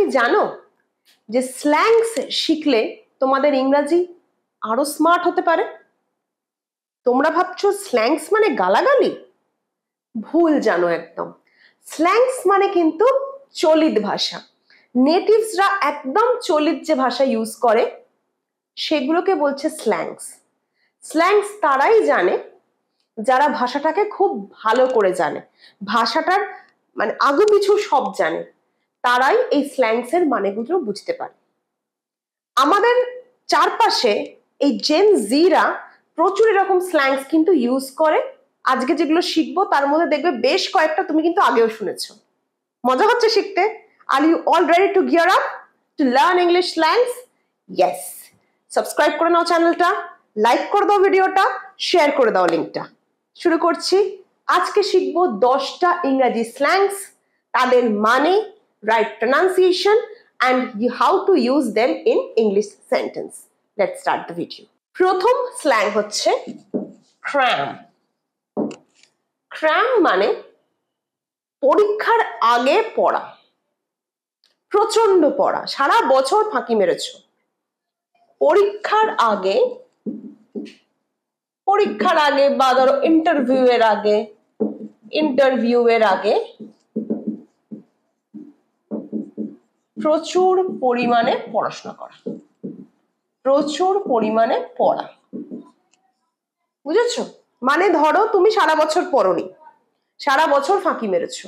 কি জানো যে স্ল্যাংস শিখলে তোমাদের ইংরেজি আরো স্মার্ট হতে পারে? তোমরা ভাবছো স্ল্যাংস মানে গালাগালি? ভুল জানো একদম। স্ল্যাংস মানে কিন্তু চলিত ভাষা। নেটিভসরা একদম চলিত যে ভাষা ইউজ করে সেগুলোকে বলছে স্ল্যাংস। স্ল্যাংস তারাই জানে যারা ভাষাটাকে খুব ভালো করে জানে, ভাষাটার মানে আগু পিছু সব জানে, তারাই এই স্ল্যাংস এর মানেগুলো বুঝতে পারে। আমাদের চারপাশে এই জেন জিরা প্রচুর এরকম স্ল্যাংস কিন্তু ইউজ করে। আজকে যেগুলো শিখবো তার মধ্যে দেখবে বেশ কয়েকটা তুমি কিন্তু আগেও শুনেছো। মজা হচ্ছে শিখতে? Are you all ready to gear up to learn English slangs? Yes. Subscribe করে নাও চ্যানেলটা, লাইক করে দাও ভিডিওটা, শেয়ার করে দাও লিঙ্কটা। শুরু করছি। আজকে শিখবো 10টা ইংরেজি স্ল্যাংস, তাদের মানে, right pronunciation and how to use them in English sentence. Let's start the video. প্রথম স্ল্যাং হচ্ছে cram. cram মানে পরীক্ষার আগে পড়া, প্রচন্ড পড়া, সারা বছর ফাঁকি মেরেছো। পরীক্ষার আগে বা ধরো ইন্টারভিউ এর আগে প্রচুর পরিমাণে পড়াশোনা করা, প্রচুর পরিমাণে পড়া। বুঝেছো? মানে ধরো তুমি সারা বছর পড়োনি, সারা বছর ফাঁকি মেরেছো,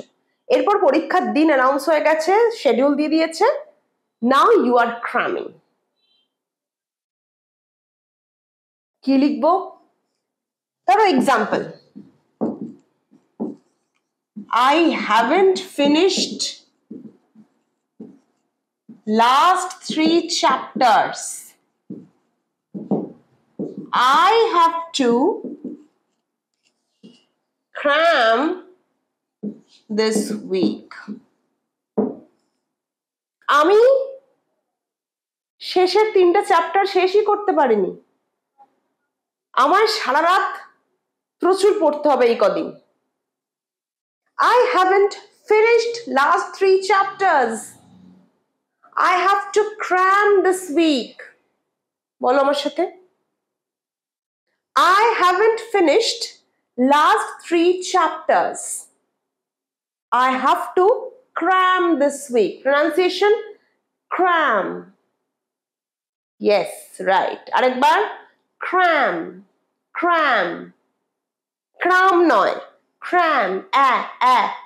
এরপর পরীক্ষার দিন অ্যানাউন্স হয়ে গেছে, শিডিউল দিয়ে দিয়েছে, নাও ইউ আর ক্রামিং। কি লিখবো? ধরো example, I haven't finished last 3 chapters. I have to cram this week. আমি শেষের 3টা চ্যাপ্টার শেষই করতে পারিনি, আমার সারা রাত প্রচুর পড়তে হবে এই কদিন। I haven't finished last 3 chapters. I have to cram this week. বলো আমার সাথে। I haven't finished last 3 chapters. I have to cram this week. Pronunciation cram. Yes, right. আরেকবার cram. Cram. Cram নয়, cram.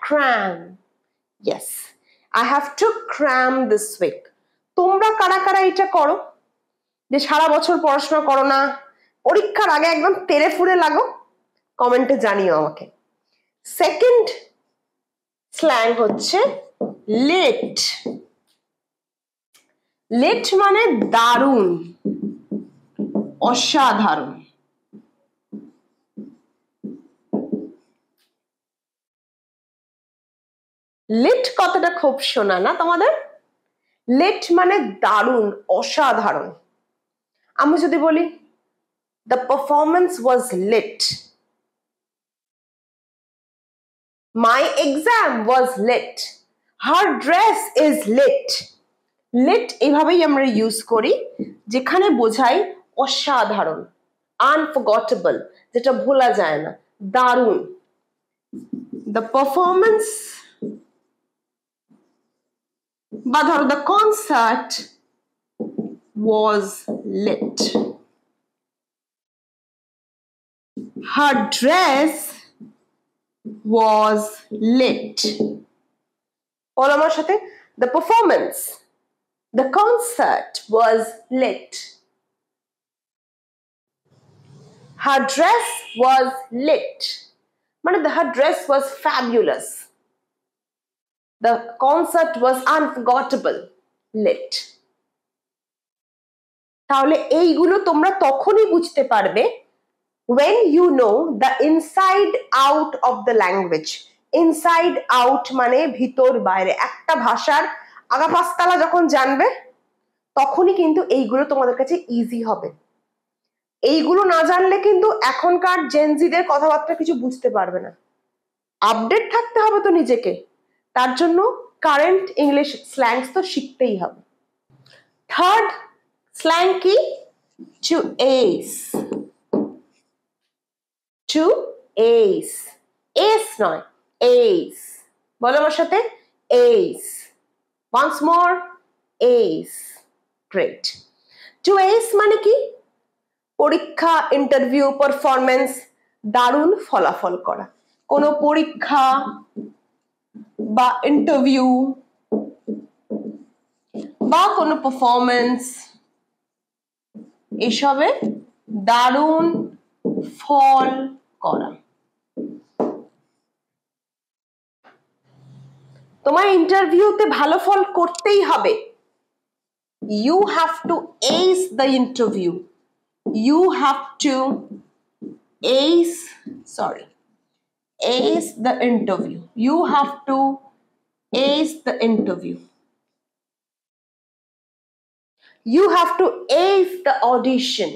Cram. Yes. I have to cram this week. তোমরা কারা কারা এটা করো যে সারা বছর পড়াশোনা করো না, পরীক্ষার আগে একদম তেরে ফুরে লাগো? কমেন্টে জানিও আমাকে। সেকেন্ড স্ল্যাং হচ্ছে লেট। লেট মানে দারুণ, অসাধারণ। লেট কথাটা খুব শোনা না তোমাদের? লেট মানে দারুণ, অসাধারণ। আমি যদি বলি the performance was lit, my exam was lit, her dress is lit. lit এইভাবেই আমরা ইউজ করি যেখানে বোঝাই অসাধারণ, unforgettable, যেটা ভোলা যায় না, দারুণ। the performance বা ধরো the concert was lit, her dress was lit. বলো আমার সাথে, the performance, the concert was lit, her dress was lit, মানে her dress was fabulous, the concert was unforgettable, lit. তাহলে এইগুলো তোমরা তখনই বুঝতে পারবে when you know the inside out of the language. inside out মানে ভিতর বাইরে। একটা ভাষার আগা পাঁচতলা যখন জানবে তখনই কিন্তু এইগুলো তোমাদের কাছে ইজি হবে। এইগুলো না জানলে কিন্তু এখনকার জেনজিদের কথাবার্তা কিছু বুঝতে পারবে না। আপডেট থাকতে হবে তো নিজেকে, তার জন্য কারেন্ট ইংলিশ স্ল্যাংস তো শিখতেই হবে। থার্ড স্ল্যাং কি? Two S. Two S, S নয়, এস। বলো আমার সাথে, S. once more, S. Great. Two S মানে কি? পরীক্ষা, ইন্টারভিউ, পারফরমেন্স, দারুণ ফলাফল করা। কোনো পরীক্ষা বা ইন্টারভিউ বা কোনো পারফরমেন্স, এসবে দারুণ ফল করা। তোমার ইন্টারভিউতে ভালো ফল করতেই হবে। You have to ace the interview. You have to ace the interview. You have to ace the interview. You have to ace the audition.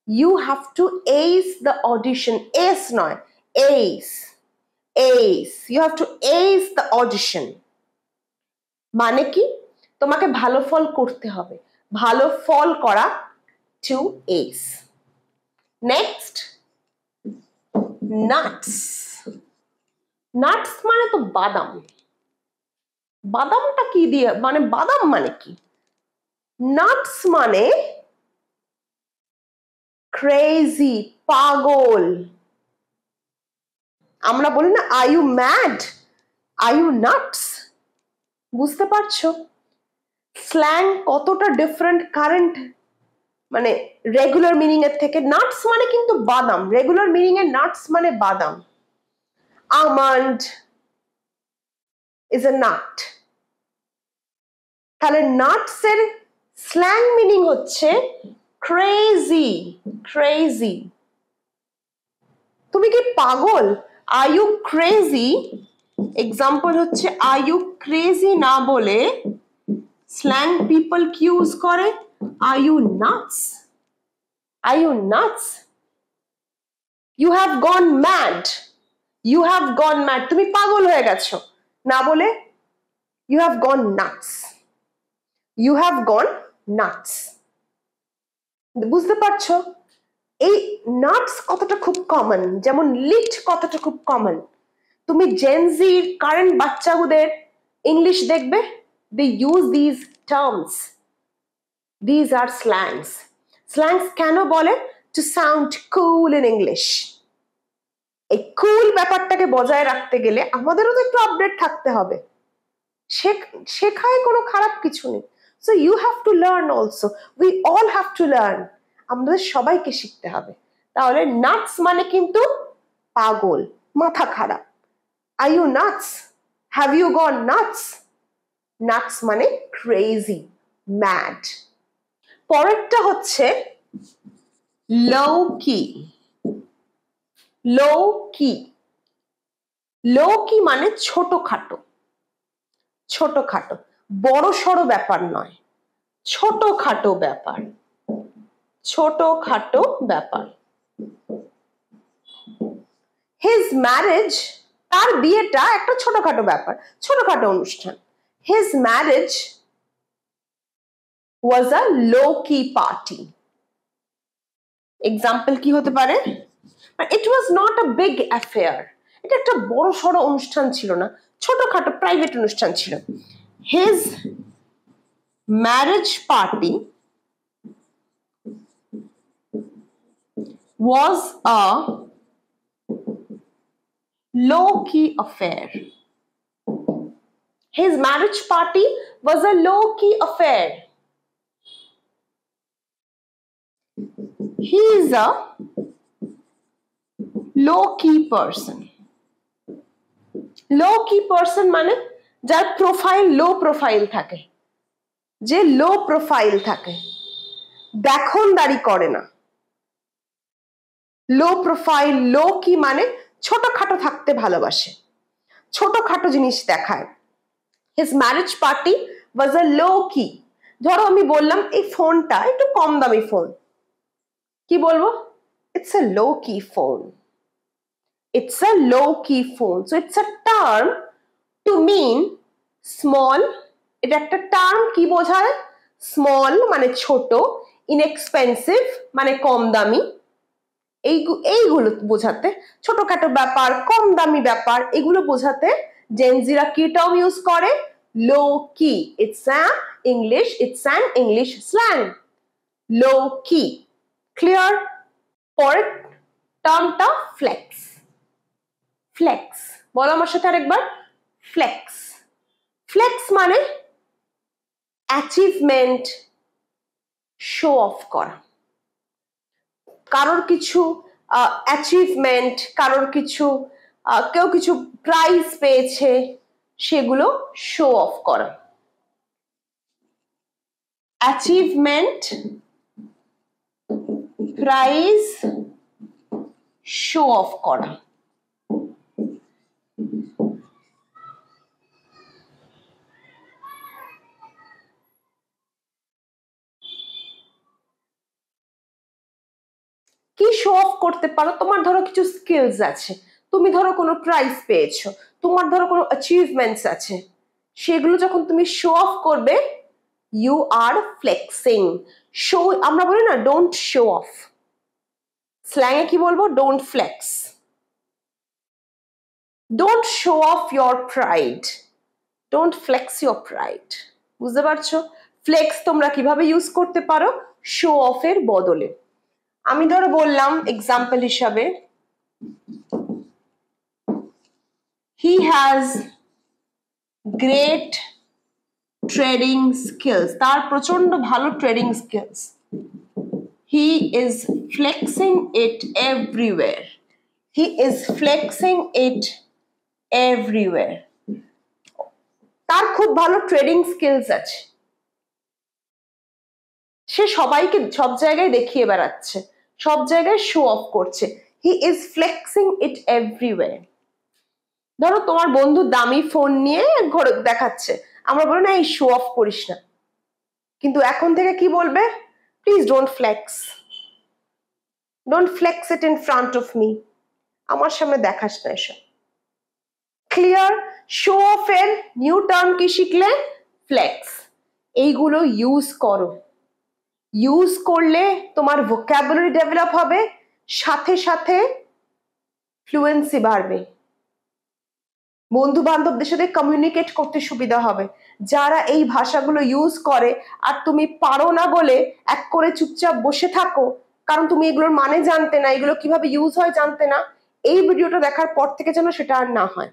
You have to ace the audition. Ace নয়, ace. Ace. You have to ace the audition. মানে কি? তোমাকে ভালো ফল করতে হবে। ভালো ফল করা, to ace. Next, nuts. Nuts মানে তো বাদাম। বাদামটা কি দিয়ে, মানে বাদাম মানে কি? নাটস মানে ক্রেজি, পাগল। আমরা বলি না, are you mad, R you nuts. বুঝতে পারছো স্ল্যাং কতটা ডিফারেন্ট কারেন্ট মানে রেগুলার মিনিং এর থেকে? নাটস মানে কিন্তু বাদাম, রেগুলার মিনিং এর নাটস মানে বাদাম। Almond is a nut. তাহলে নাটস এর স্ল্যাং মিনিং হচ্ছে ক্রেজি, ক্রেজি। তুমি কি পাগল? আর ইউ ক্রেজি, এক্সাম্পল হচ্ছে আর ইউ ক্রেজি না বলে স্ল্যাং পিপল কি ইউজ করে? Are you nuts, are you nuts, you have gone mad, you have gone mad, তুমি পাগল হয়ে গেছো না বলে you have gone nuts, you have gone nuts. বুঝতে পারছো এই নাটস কতটা খুব কমন, যেমন লিট কতটা খুব কমন। তুমি জেনজির কারেন্ট বাচ্চাদের ইংলিশ দেখবে, they use these terms. These are slangs. Slangs কেন বলে? To sound cool in English. এই কুল ব্যাপারটাকে বজায় রাখতে গেলে আমাদেরও তো একটু আপডেট থাকতে হবে। শেখায় কোনো খারাপ কিছু নেই। So you have to learn also. We all have to learn. আমাদের সবাইকে শিখতে হবে। তাহলে নাটস মানে কিন্তু পাগল, মাথা খারাপ। Are you nuts? Have you gone nuts? Nuts মানে crazy, mad. পরেরটা হচ্ছে low key. Low key. Low key মানে ছোটখাটো, ছোটখাটো, বড় সড়ো ব্যাপার নয়, ছোটখাটো ব্যাপার, ছোটখাটো ব্যাপার। His marriage, তার বিয়েটা একটা ছোটখাটো ব্যাপার, ছোটখাটো অনুষ্ঠান। His marriage was a low-key party. Example কি হতে পারে? It was not a big affair. এটা একটা বড় সড়ো অনুষ্ঠান ছিল না, ছোটখাটো প্রাইভেট অনুষ্ঠান ছিল। His marriage party was a low-key affair. His marriage party was a low-key affair. He is a low-key person. Low-key person মানে যার প্রোফাইল লো প্রোফাইল থাকে, যে লো প্রোফাইল থাকে, দেখনদারি করে না। লো প্রোফাইল, লো কি মানে ছোটখাটো থাকতে ভালোবাসে, ছোটখাটো জিনিস দেখায়। His marriage party was a low key. ধরো আমি বললাম এই ফোনটা একটু কম দামি ফোন, কি বলবো? It's a low key phone. It's a low key phone. So it's a term to mean small, এটা একটা টার্ম, কি বোঝায়? স্মল মানে ছোট, ইনএক্সপেন্সিভ মানে কম দামি, এইগুলো বোঝাতে, ছোটখাটো ব্যাপার, কম দামি ব্যাপার, এগুলো বোঝাতে জেনজিরা কি টার্ম ইউজ করে? লো কি। ইটস অ্যান ইংলিশ স্ল্যাং, লো কি। ক্লিয়ার? পরের টার্মটা ফ্লেক্স। ফ্লেক্স বলো আমার সাথে আরেকবার, ফ্লেক্স। ফ্লেক্স মানে অ্যাচিভমেন্ট শো অফ করা, কারোর কিছু অ্যাচিভমেন্ট, কারোর কিছু কেউ কিছু প্রাইজ পেয়েছে, সেগুলো শো অফ করা। অ্যাচিভমেন্ট, প্রাইজ, শো অফ করা। কি শো অফ করতে পারো? তোমার ধরো কিছু স্কিলস আছে, তুমি ধরো কোনো প্রাইজ পেয়েছো, তোমার ধরো কোনো অ্যাচিভমেন্টস আছে, সেগুলো যখন তুমি শো অফ করবে, ইউ আর ফ্লেক্সিং। শো, আমরা বলি না ডোন্ট শো অফ, স্ল্যাং এ কি বলবো? Don't flex. Don't show off your pride, don't flex your pride. বুঝতে পারছো? ফ্লেক্স তোমরা কিভাবে ইউজ করতে পারো? শো অফ এর বদলে। আমি ধরো বললাম এক্সাম্পল হিসাবে, he has great trading skills, তার প্রচন্ড ভালো trading skills. He is flexing it everywhere, he is flexing it everywhere. তার খুব ভালো ট্রেডিং স্কিলস আছে, সে সবাইকে সব জায়গায় দেখিয়ে বেড়াচ্ছে, সব জায়গায় শো অফ করছে। He is flexing it everywhere. ধরো তোমার বন্ধু দামি ফোন নিয়ে ঘরে দেখাচ্ছে, আমরা বলি না এই শো অফ করিস না, কিন্তু এখন থেকে কি বলবে? Please don't flex, don't flex it in front of me, আমার সামনে দেখাস না এসব। ক্লিয়ার? শো অফ এর নিউ টার্ম কি শিখলে? ফ্লেক্স। এইগুলো ইউজ করো, ইউজ করলে তোমার ভোকাবুলারি ডেভেলপ হবে, সাথে সাথে ফ্লুয়েন্সি বাড়বে, বন্ধু বান্ধবদের সাথে কমিউনিকেট করতে সুবিধা হবে। যারা এই ভাষাগুলো ইউজ করে আর তুমি পারো না বলে এক করে চুপচাপ বসে থাকো, কারণ তুমি এগুলোর মানে জানতে না, এগুলো কিভাবে ইউজ হয় জানতে না, এই ভিডিওটা দেখার পর থেকে যেন সেটা আর না হয়।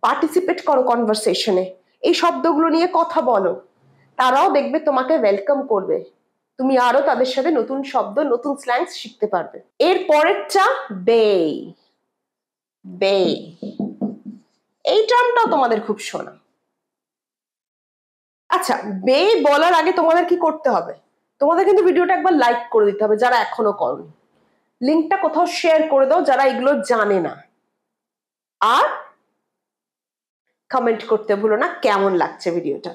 পার্টিসিপেট করো কনভারসেশনে, এই শব্দগুলো নিয়ে কথা বলো, তারাও দেখবে তোমাকে ওয়েলকাম করবে, তুমি আরো তাদের সাথে নতুন শব্দ, নতুন স্ল্যাংস শিখতে পারবে। এর পরেরটা বে। বে, এই টার্মটাও তোমাদের খুব শোনা। আচ্ছা, বে বলার আগে তোমাদের কি করতে হবে? তোমাদের কিন্তু ভিডিওটা একবার লাইক করে দিতে হবে যারা এখনো করনি, লিঙ্কটা কোথাও শেয়ার করে দাও যারা এগুলো জানে না, আর কমেন্ট করতে ভুলো না কেমন লাগছে ভিডিওটা।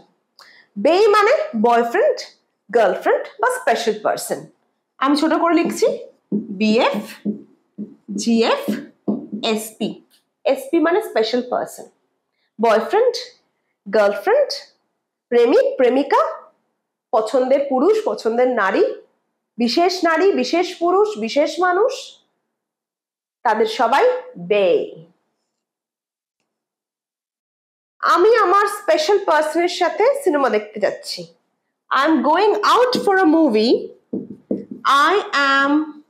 বে মানে বয়ফ্রেন্ড, গার্লফ্রেন্ড বা স্পেশাল পার্সন। আমি ছোট করে লিখছি বিএফ, জিএফ, এসপি। এসপি মানে স্পেশাল পার্সন, বয়ফ্রেন্ড, গার্লফ্রেন্ড, প্রেমিক, প্রেমিকা, পছন্দের পুরুষ, পছন্দের নারী, বিশেষ পুরুষ, বিশেষ মানুষ, তাদের সবাই বে। আমি আমার স্পেশাল পার্সনের সাথে সিনেমা দেখতে যাচ্ছি। I am going out for a movie, I am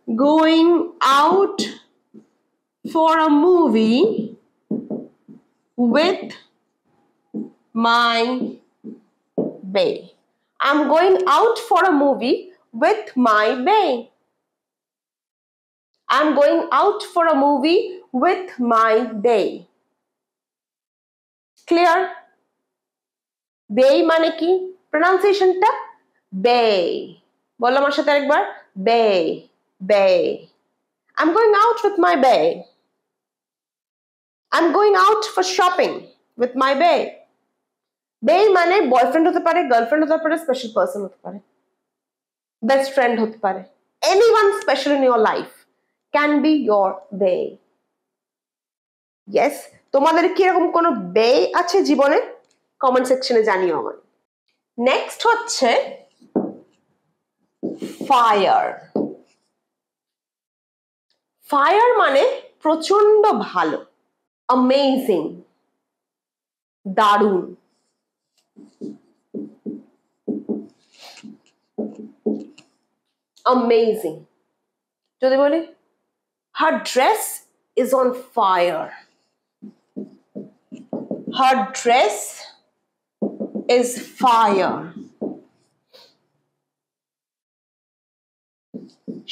going out for a movie with my bae. I'm going out for a movie with my bae. I'm going out for a movie with my bae. Clear? Bae মানে কি? Pronunciationটা bae. বলো আমার সাথে আরেকবার, bae, bae. I'm going out with my bae. I'm going out for shopping with my bae. Bae মানে boyfriend হতে পারে, girlfriend হতে পারে, স্পেশাল পার্সন হতে পারে, বেস্ট ফ্রেন্ড হতে পারে, anyone special in your life can be your bae. Yes, তোমাদের কি এরকম কোনো বে আছে জীবনে? কমেন্ট সেকশনে জানিও আমার। নেক্সট হচ্ছে ফায়ার। ফায়ার মানে প্রচন্ড ভালো, অ্যামেজিং, দারুণ। অ্যামেজিং যদি বলি her dress is on fire, her dress is fire,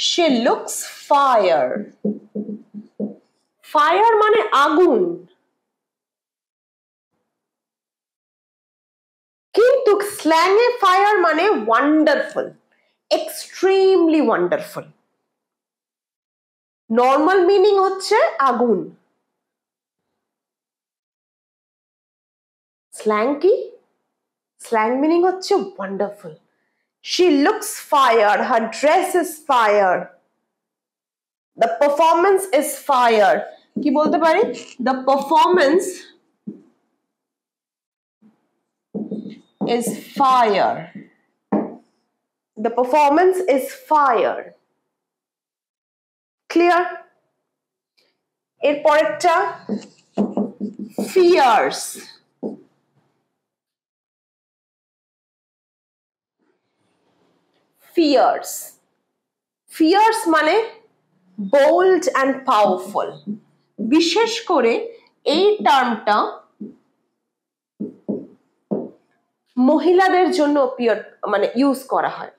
she looks fire. Fire মানে আগুন, কিন্তু স্ল্যাং এ ফায়ার মানে wonderful, extremely wonderful. Normal meaning হচ্ছে আগুন, স্ল্যাং কি? স্ল্যাং মিনিং হচ্ছে wonderful. She looks fire, her dress is fire, the performance is fire. কি বলতে পারি? The performance is fire. The performance is fire. Clear? এরপরেরটা fierce. Fierce. Fierce মানে bold and powerful. বিশেষ করে এই টার্মটা মহিলাদের জন্য মানে ইউজ করা হয়।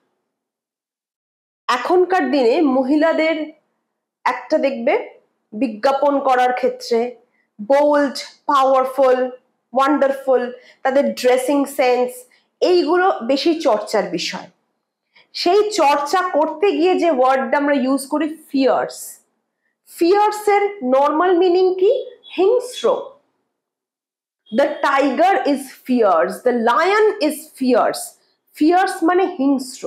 এখনকার দিনে মহিলাদের একটা দেখবে বিজ্ঞাপন করার ক্ষেত্রে বোল্ড, পাওয়ারফুল, ওয়ান্ডারফুল, তাদের ড্রেসিং সেন্স, এইগুলো বেশি চর্চার বিষয়। সেই চর্চা করতে গিয়ে যে ওয়ার্ডটা আমরা ইউজ করি ফিয়ার্স, ফিয়ার্স এর নর্মাল মিনিং কি? হিংস্র। The tiger is fierce, the lion is fierce. Fierce মানে হিংস্র,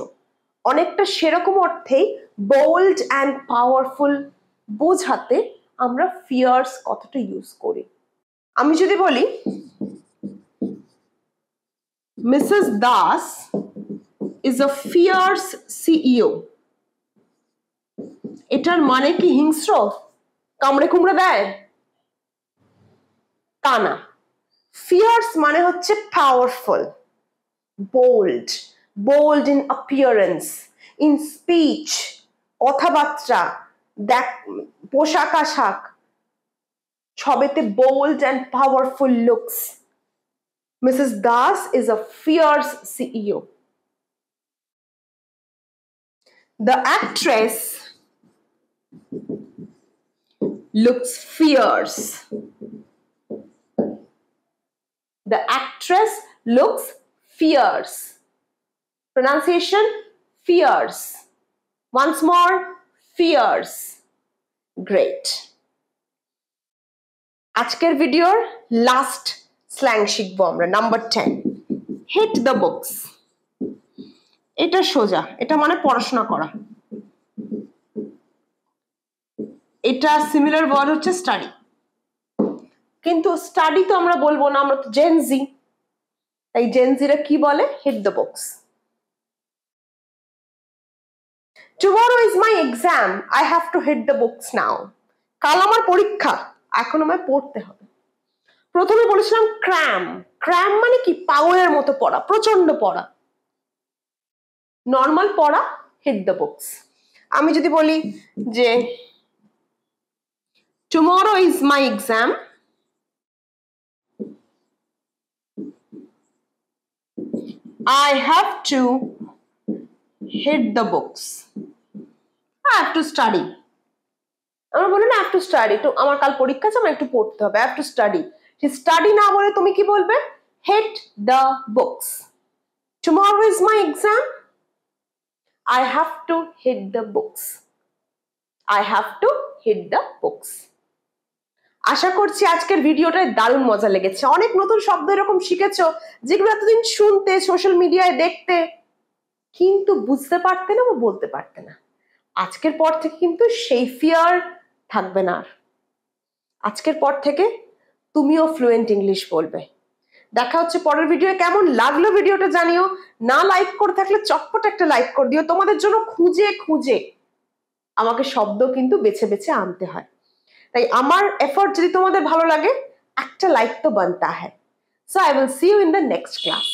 অনেকটা সেরকম অর্থেই বোল্ড অ্যান্ড পাওয়ারফুল বোঝাতে আমরা ফিয়ার্স কথাটা ইউজ করি। আমি যদি বলি Mrs Das is a fierce CEO, এটার মানে কি হিংস্র, কামড়ে কুমড়ে দেয়? তা না। ফিয়ার্স মানে হচ্ছে powerful, bold, bold in appearance, in speech, কথাবার্তা, দেখ, পোশাক আশাক, সবেতে bold and powerful looks. Mrs Das is a fierce CEO. The actress looks fierce. The actress looks fierce. Pronunciation fierce. Once more, fierce. Great. আজকের ভিডিওর last slang শিখবো আমরা, number 10, hit the books. এটা সোজা, এটা মানে পড়াশোনা করা। এটা সিমিলার ওয়ার্ড হচ্ছে স্টাডি, কিন্তু স্টাডি তো আমরা বলবো না, আমরা তো জেনজি, তাই জেনজিরা কি বলে? Hit the books. Tomorrow is my exam, I have to hit the books now. কাল আমার পরীক্ষা, এখন আমায় পড়তে হবে। প্রথমে বলেছিলাম ক্র্যাম। ক্র্যাম মানে কি? পাগলের মতো পড়া, প্রচন্ড পড়া। নর্মাল পড়া, হিট দ্য বুকস। আমি যদি বলি যে tomorrow is my exam, I have to hit the books. I have to study. আমরা বলি না, I have to study, তো আমার কাল পরীক্ষা আছে, আমার একটু পড়তে হবে, I have to study. Study না বলে তুমি কি বলবে? Hit the books. Tomorrow is my exam, I have to hit the books. I have to hit the books. আশা করছি আজকের ভিডিওটায় দারুণ মজা লেগেছে। অনেক নতুন শব্দ এরকম শিখেছো যেগুলো এতদিন শুনতে, সোশ্যাল মিডিয়ায় দেখতে, কিন্তু বুঝতে পারতে না বা বলতে পারতে না। আজকের পর থেকে কিন্তু সেই ফিয়ার থাকবে না আর। আজকের পর থেকে তুমিও ফ্লুয়েন্ট ইংলিশ বলবে। দেখা হচ্ছে পরের ভিডিও। কেমন লাগলো ভিডিওটা জানিও। না লাইক করে থাকলে চটপট একটা লাইক করে দিও। তোমাদের জন্য খুঁজে খুঁজে আমাকে শব্দ কিন্তু বেছে বেছে আনতে হয়, তাই আমার এফর্ট যদি তোমাদের ভালো লাগে একটা লাইক তো বানতা হ্যায়। So I will see you in the next class.